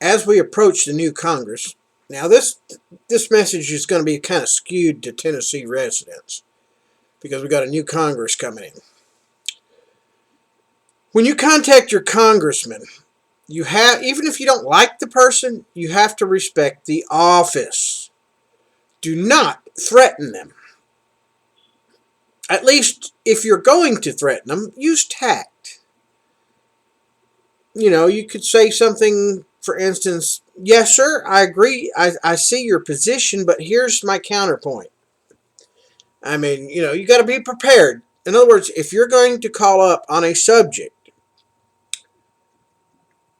as we approach the new Congress, now this message is going to be kind of skewed to Tennessee residents because we got a new Congress coming in. When you contact your congressman, you have, even if you don't like the person, you have to respect the office. Do not threaten them. At least if you're going to threaten them, use tact. You could say something, for instance, yes, sir, I agree. I see your position, but here's my counterpoint. I mean, you got to be prepared. In other words, if you're going to call up on a subject,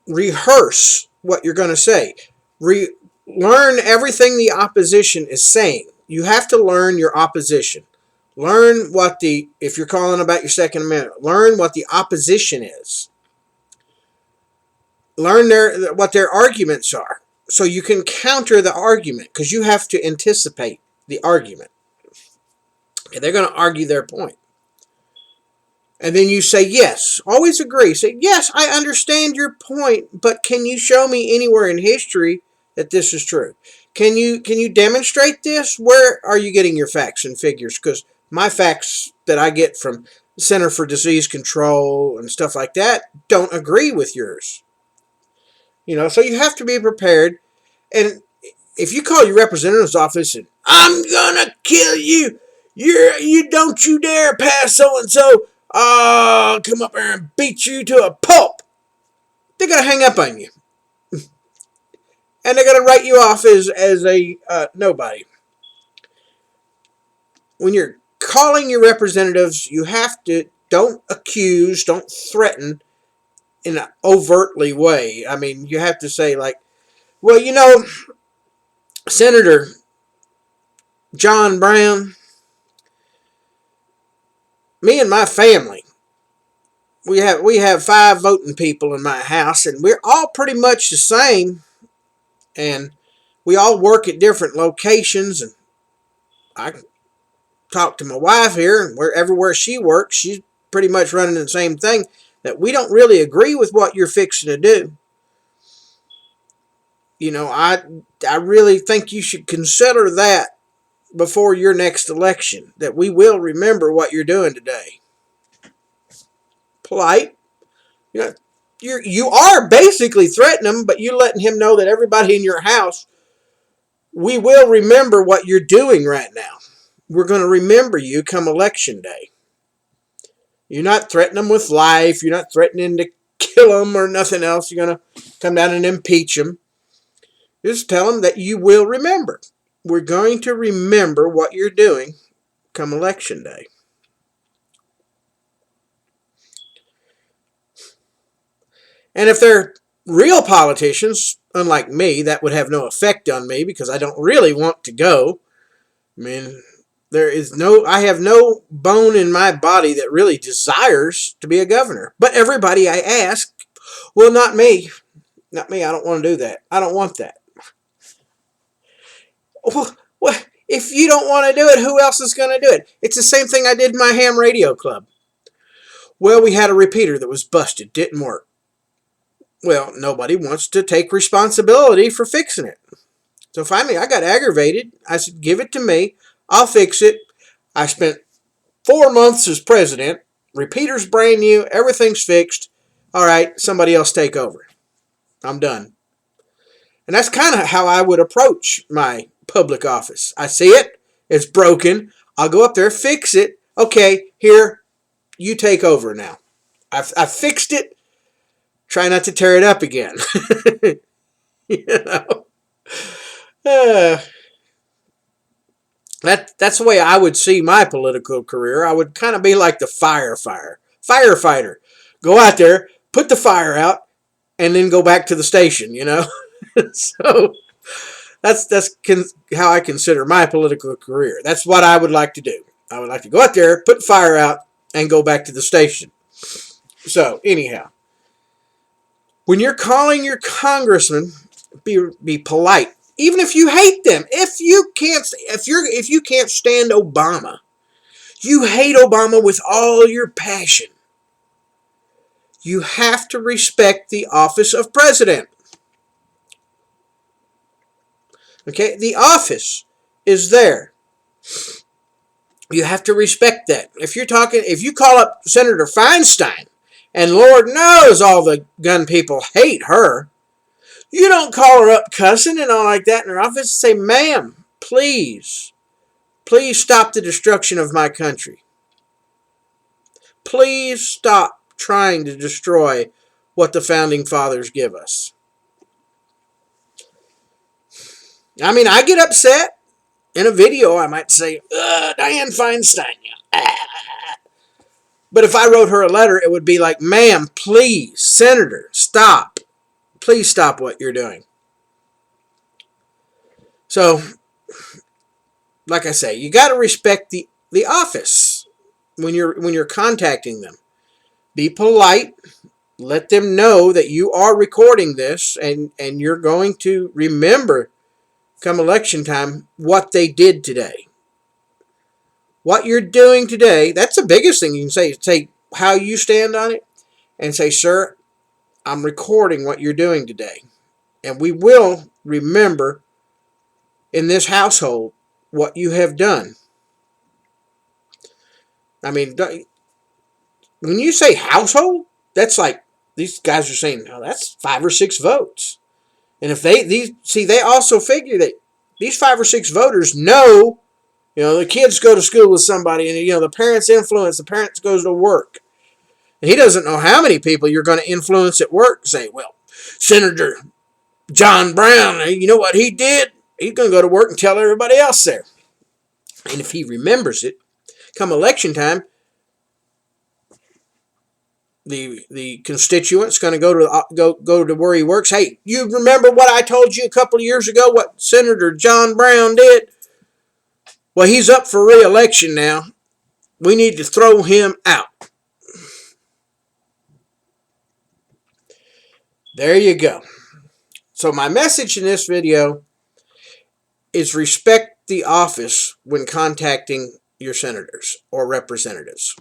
rehearse what you're going to say. Learn everything the opposition is saying. You have to learn your opposition. Learn if you're calling about your Second Amendment, learn what the opposition is. Learn what their arguments are so you can counter the argument because you have to anticipate the argument. And they're going to argue their point. And then you say, yes, always agree. Say, yes, I understand your point, but can you show me anywhere in history that this is true? Can you demonstrate this? Where are you getting your facts and figures? Because my facts that I get from Center for Disease Control and stuff like that don't agree with yours. So you have to be prepared. And if you call your representative's office and I'm gonna kill you, you don't you dare pass so and so. Come up there and beat you to a pulp. They're gonna hang up on you, and they're gonna write you off as a nobody. When you're calling your representatives, you have to don't accuse, don't threaten in an overtly way. I mean, you have to say like, well, Senator John Brown, me and my family, we have 5 voting people in my house, and we're all pretty much the same, and we all work at different locations. And I talk to my wife here, and everywhere she works, she's pretty much running the same thing. That we don't really agree with what you're fixing to do. I really think you should consider that before your next election. That we will remember what you're doing today. Polite. You are basically threatening him, but you're letting him know that everybody in your house, we will remember what you're doing right now. We're going to remember you come election day. You're not threatening them with life. You're not threatening to kill them or nothing else. You're going to come down and impeach them. Just tell them that you will remember. We're going to remember what you're doing come election day. And if they're real politicians, unlike me, that would have no effect on me because I don't really want to go. I mean, I have no bone in my body that really desires to be a governor. But everybody I ask, well, not me. Not me. I don't want to do that. I don't want that. Well, if you don't want to do it, who else is going to do it? It's the same thing I did in my ham radio club. Well, we had a repeater that was busted. Didn't work. Well, nobody wants to take responsibility for fixing it. So finally, I got aggravated. I said, give it to me. I'll fix it. I spent 4 months as president. Repeater's brand new. Everything's fixed. All right, somebody else take over. I'm done. And that's kind of how I would approach my public office. I see it. It's broken. I'll go up there, fix it. Okay, here, you take over now. I fixed it. Try not to tear it up again. you know. That's the way I would see my political career. I would kind of be like the firefighter. Go out there, put the fire out, and then go back to the station, So that's how I consider my political career. That's what I would like to do. I would like to go out there, put fire out, and go back to the station. So, anyhow, when you're calling your congressman, be polite. Even if you hate them, if you can't stand Obama, you hate Obama with all your passion. You have to respect the office of president. Okay, the office is there. You have to respect that. If you call up Senator Feinstein, and Lord knows all the gun people hate her, you don't call her up cussing and all like that in her office. Say, ma'am, please stop the destruction of my country. Please stop trying to destroy what the founding fathers give us. I mean, I get upset. In a video, I might say, Dianne Feinstein. But if I wrote her a letter, it would be like, ma'am, please, Senator, stop. Please stop what you're doing. So, like I say, you got to respect the office when you're contacting them. Be polite. Let them know that you are recording this and you're going to remember come election time what they did today. What you're doing today, that's the biggest thing you can say. Say how you stand on it and say, sir, I'm recording what you're doing today. And we will remember in this household what you have done. I mean, when you say household, that's like these guys are saying, oh, that's 5 or 6 votes. And if they also figure that these 5 or 6 voters know, the kids go to school with somebody, and the parents influence. The parents goes to work. And he doesn't know how many people you're going to influence at work. Say, well, Senator John Brown, you know what he did? He's going to go to work and tell everybody else there. And if he remembers it, come election time, the constituent's going to go to where he works. Hey, you remember what I told you a couple of years ago? What Senator John Brown did? Well, he's up for re-election now. We need to throw him out. There you go. So my message in this video is respect the office when contacting your senators or representatives.